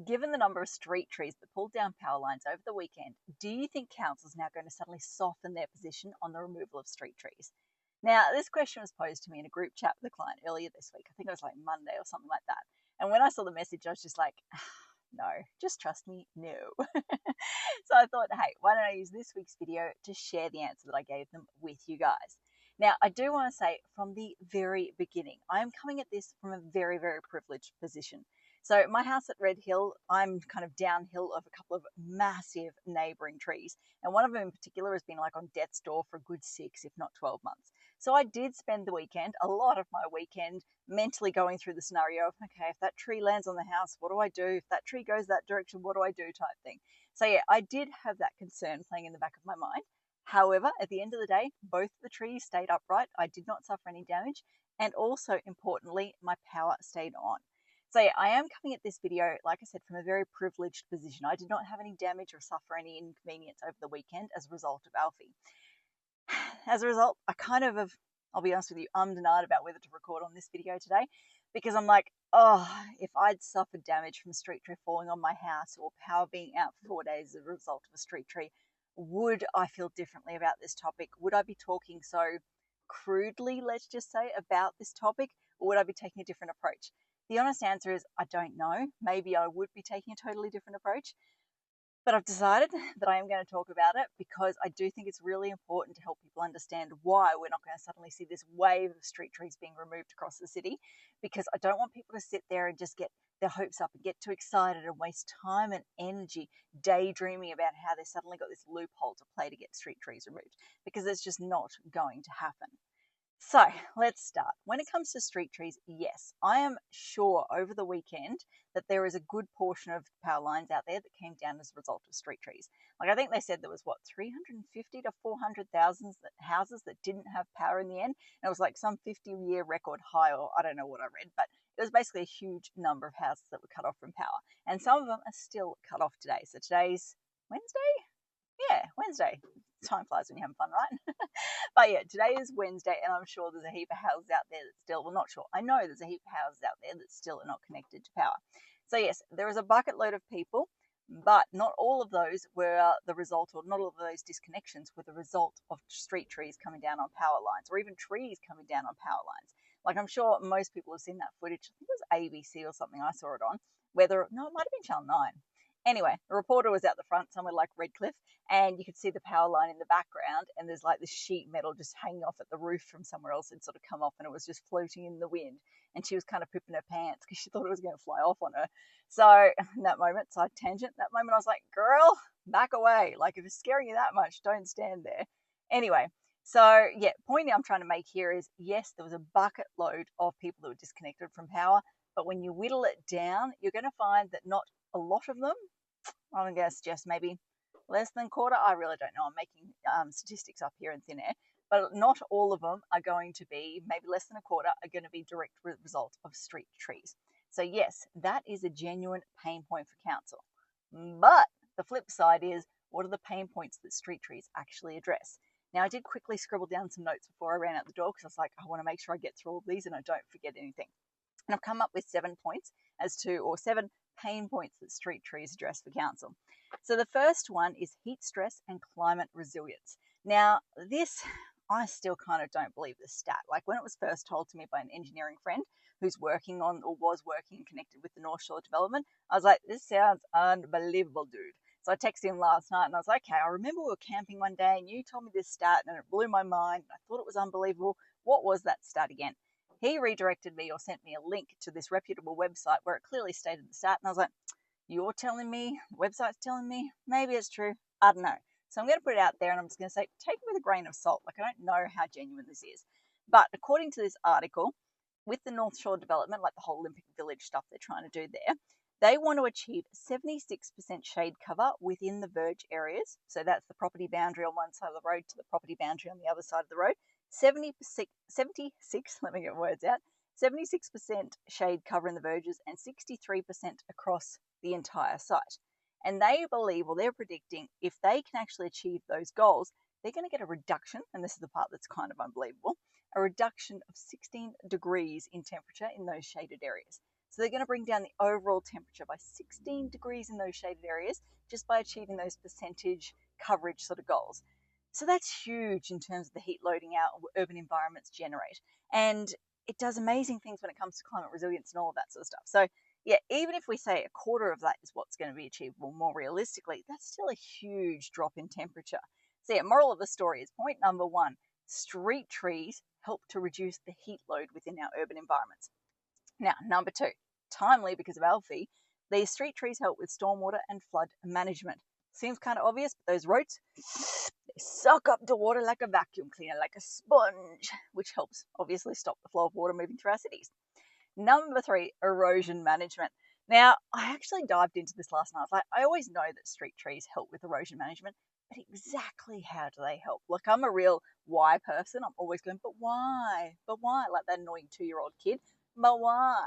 Given the number of street trees that pulled down power lines over the weekend, do you think councils are now going to suddenly soften their position on the removal of street trees? Now, this question was posed to me in a group chat with a client earlier this week. I think it was like Monday or something like that. And when I saw the message, I was just like, no, just trust me, no. So I thought, hey, why don't I use this week's video to share the answer that I gave them with you guys? Now, I do want to say from the very beginning, I am coming at this from a very, very privileged position. So my house at Red Hill, I'm kind of downhill of a couple of massive neighbouring trees. And one of them in particular has been like on death's door for a good 6, if not 12 months. So I did spend the weekend, a lot of my weekend, mentally going through the scenario of, okay, if that tree lands on the house, what do I do? If that tree goes that direction, what do I do type thing. So yeah, I did have that concern playing in the back of my mind. However, at the end of the day, both the trees stayed upright. I did not suffer any damage. And also, importantly, my power stayed on. So yeah, I am coming at this video, like I said, from a very privileged position. I did not have any damage or suffer any inconvenience over the weekend as a result of Alfie. As a result, I kind of have, I'll be honest with you, ummed and ahed about whether to record on this video today, because I'm like, oh, if I'd suffered damage from a street tree falling on my house or power being out for 4 days as a result of a street tree, would I feel differently about this topic? Would I be talking so crudely, let's just say, about this topic, or would I be taking a different approach? The honest answer is I don't know. Maybe I would be taking a totally different approach. But I've decided that I am going to talk about it because I do think it's really important to help people understand why we're not going to suddenly see this wave of street trees being removed across the city, because I don't want people to sit there and just get their hopes up and get too excited and waste time and energy daydreaming about how they suddenly got this loophole to play to get street trees removed, because it's just not going to happen. So let's start. When it comes to street trees, yes, I am sure over the weekend that there is a good portion of power lines out there that came down as a result of street trees. Like I think they said there was 350 to 400,000 houses that didn't have power in the end. And it was like some 50-year record high, or I don't know what I read, but it was basically a huge number of houses that were cut off from power. And some of them are still cut off today. So today's Wednesday? Yeah, Wednesday. Time flies when you're having fun, right? But yeah, today is Wednesday, and I'm sure there's a heap of houses out there that still, well, not sure, I know there's a heap of houses out there that still are not connected to power. So yes, there is a bucket load of people, but not all of those were the result, or not all of those disconnections were the result of street trees coming down on power lines, or even trees coming down on power lines. Like I'm sure most people have seen that footage. I think it was ABC or something I saw it on. No, it might have been Channel 9. Anyway, a reporter was out the front, somewhere like Redcliffe, and you could see the power line in the background, and there's like this sheet metal just hanging off at the roof from somewhere else. It'd sort of come off, and it was just floating in the wind. And she was kind of pooping her pants because she thought it was going to fly off on her. So in that moment, side tangent, that moment I was like, girl, back away. Like if it's scaring you that much, don't stand there. Anyway, so yeah, point I'm trying to make here is, yes, there was a bucket load of people that were disconnected from power, but when you whittle it down, you're going to find that not a lot of them, I'm going to suggest maybe less than a quarter. I really don't know. I'm making statistics up here in thin air, but not all of them are going to be, maybe less than a quarter, are going to be direct result of street trees. So yes, that is a genuine pain point for council. But the flip side is, what are the pain points that street trees actually address? Now, I did quickly scribble down some notes before I ran out the door because I was like, I want to make sure I get through all of these and I don't forget anything. And I've come up with 7 points or 7 pain points that street trees address for council. So the first one is heat stress and climate resilience. Now, this, I still kind of don't believe this stat. Like when it was first told to me by an engineering friend who's working on, or was working connected with the North Shore development, I was like, this sounds unbelievable, dude. So I texted him last night and I was like, okay, I remember we were camping one day and you told me this stat and it blew my mind. I thought it was unbelievable. What was that stat again? He redirected me or sent me a link to this reputable website where it clearly stated the stat. And I was like, you're telling me, the website's telling me, maybe it's true. I don't know. So I'm going to put it out there and I'm just going to say, take it with a grain of salt. Like I don't know how genuine this is. But according to this article, with the North Shore development, like the whole Olympic Village stuff they're trying to do there, they want to achieve 76% shade cover within the verge areas. So that's the property boundary on one side of the road to the property boundary on the other side of the road. 76, let me get words out, 76% shade cover in the verges and 63% across the entire site. And they believe, or they're predicting, if they can actually achieve those goals, they're going to get a reduction, and this is the part that's kind of unbelievable, a reduction of 16 degrees in temperature in those shaded areas. So they're going to bring down the overall temperature by 16 degrees in those shaded areas just by achieving those percentage coverage sort of goals. So that's huge in terms of the heat loading out urban environments generate. And it does amazing things when it comes to climate resilience and all of that sort of stuff. So yeah, even if we say a quarter of that is what's going to be achievable more realistically, that's still a huge drop in temperature. So yeah, moral of the story is point number one, street trees help to reduce the heat load within our urban environments. Now, number two, timely because of Alfie, these street trees help with stormwater and flood management. Seems kind of obvious, but those roots, they suck up the water like a vacuum cleaner, like a sponge, which helps obviously stop the flow of water moving through our cities. Number three, erosion management. Now, I actually dived into this last night. I always know that street trees help with erosion management, but exactly how do they help? Look, I'm a real why person. I'm always going, but why? But why? Like that annoying 2-year-old kid. But why?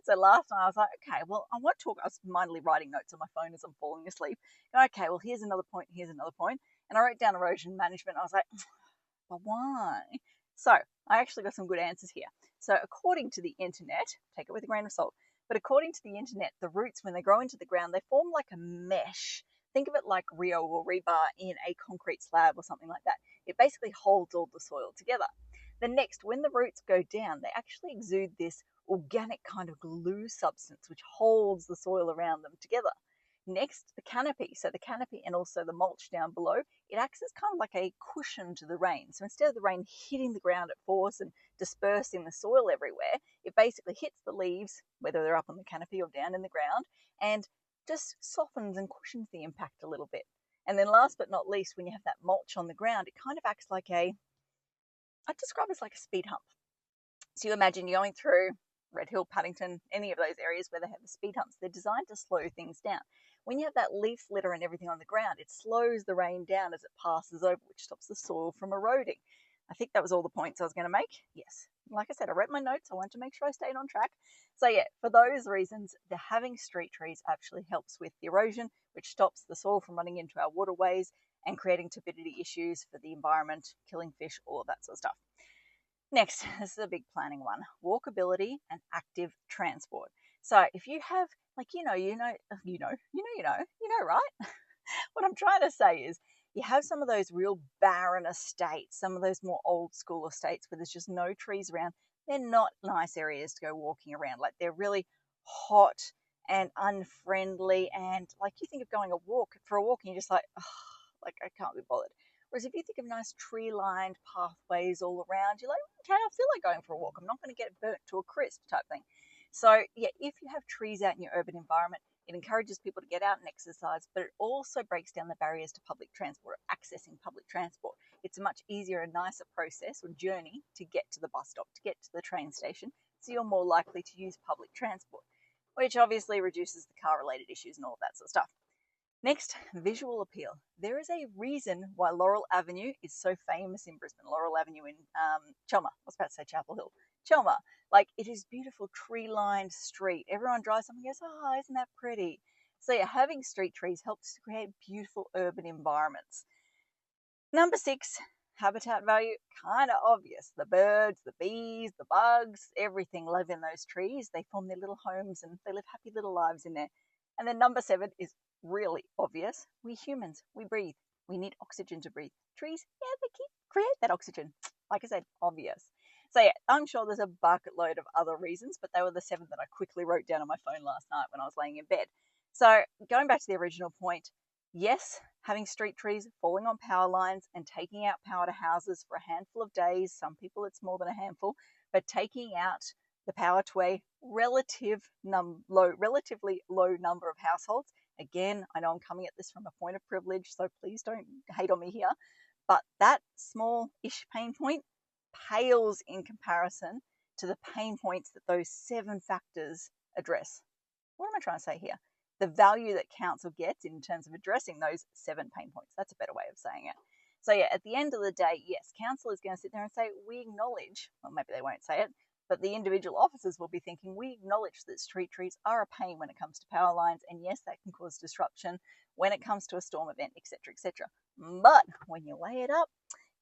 So last night I was like, okay, well, I want to talk. I was mindly writing notes on my phone as I'm falling asleep. Okay, well, here's another point. Here's another point. And I wrote down erosion management. I was like, but why? So I actually got some good answers here. So according to the internet, take it with a grain of salt, but according to the internet, the roots, when they grow into the ground, they form like a mesh. Think of it like Rio or rebar in a concrete slab or something like that. It basically holds all the soil together. Then next, when the roots go down, they actually exude this organic kind of glue substance which holds the soil around them together. Next, the canopy. So the canopy and also the mulch down below, it acts as kind of like a cushion to the rain. So instead of the rain hitting the ground at force and dispersing the soil everywhere, it basically hits the leaves, whether they're up on the canopy or down in the ground, and just softens and cushions the impact a little bit. And then last but not least, when you have that mulch on the ground, it kind of acts like I'd describe it as like a speed hump. So you imagine you're going through Red Hill, Paddington, any of those areas where they have the speed humps. They're designed to slow things down. When you have that leaf litter and everything on the ground, it slows the rain down as it passes over, which stops the soil from eroding. I think that was all the points I was going to make. Yes. Like I said, I read my notes. I wanted to make sure I stayed on track. So yeah, for those reasons, the having street trees actually helps with the erosion, which stops the soil from running into our waterways and creating turbidity issues for the environment, killing fish, all of that sort of stuff. Next, this is a big planning one, walkability and active transport. So if you have, like, right? What I'm trying to say is you have some of those real barren estates, some of those more old school estates where there's just no trees around. They're not nice areas to go walking around. Like they're really hot and unfriendly. And like you think of going for a walk and you're just like, oh, like I can't be bothered. Whereas if you think of nice tree-lined pathways all around, you're like, okay, I feel like going for a walk. I'm not going to get burnt to a crisp type thing. So yeah, if you have trees out in your urban environment, it encourages people to get out and exercise, but it also breaks down the barriers to public transport, accessing public transport. It's a much easier and nicer process or journey to get to the bus stop, to get to the train station, so you're more likely to use public transport, which obviously reduces the car-related issues and all of that sort of stuff. Next, visual appeal. There is a reason why Laurel Avenue is so famous in Brisbane. Laurel Avenue in Chelmer. I was about to say Chapel Hill. Chelmer. Like, it is beautiful tree-lined street. Everyone drives something and goes, oh, isn't that pretty? So yeah, having street trees helps to create beautiful urban environments. Number 6, habitat value. Kind of obvious. The birds, the bees, the bugs, everything live in those trees. They form their little homes and they live happy little lives in there. And then number 7 is really obvious. We humans, we breathe. We need oxygen to breathe. Trees, yeah, they create that oxygen. Like I said, obvious. So yeah, I'm sure there's a bucket load of other reasons, but they were the 7 that I quickly wrote down on my phone last night when I was laying in bed. So going back to the original point, yes, having street trees falling on power lines and taking out power to houses for a handful of days, some people it's more than a handful, but taking out the power to a relatively low number of households. Again, I know I'm coming at this from a point of privilege, so please don't hate on me here. But that small-ish pain point pales in comparison to the pain points that those 7 factors address. What am I trying to say here? The value that council gets in terms of addressing those 7 pain points. That's a better way of saying it. So yeah, at the end of the day, yes, council is going to sit there and say, we acknowledge, well, maybe they won't say it, but the individual officers will be thinking, we acknowledge that street trees are a pain when it comes to power lines, and yes, that can cause disruption when it comes to a storm event, etc., etc. But when you weigh it up,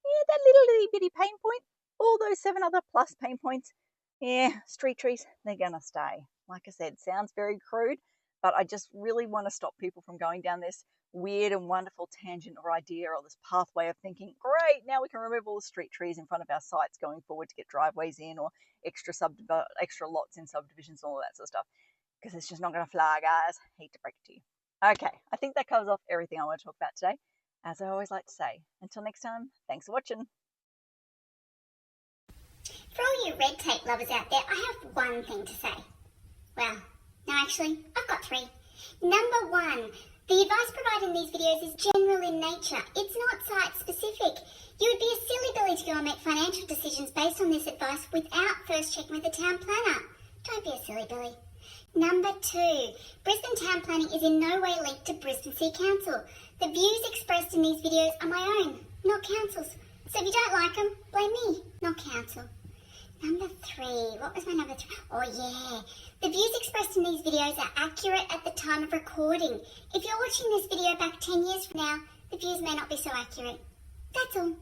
yeah, that little bitty pain point, all those 7 other plus pain points, yeah, street trees, they're going to stay. like I said, sounds very crude, but I just really want to stop people from going down this weird and wonderful tangent or idea or this pathway of thinking, great, now we can remove all the street trees in front of our sites going forward to get driveways in or extra lots in subdivisions and all that sort of stuff, because it's just not going to fly, guys. Hate to break it to you. Okay, I think that covers off everything I want to talk about today. As I always like to say, until next time, thanks for watching. For all you red tape lovers out there, I have one thing to say. Well, no, actually, I've got three. Number one, the advice provided in these videos is general in nature. It's not site-specific. You would be a silly Billy to go and make financial decisions based on this advice without first checking with the town planner. Don't be a silly Billy. Number two, Brisbane Town Planning is in no way linked to Brisbane City Council. The views expressed in these videos are my own, not council's. So if you don't like them, blame me, not council. Number three, what was my number three? Oh yeah, the views expressed in these videos are accurate at the time of recording. If you're watching this video back 10 years from now, the views may not be so accurate. That's all.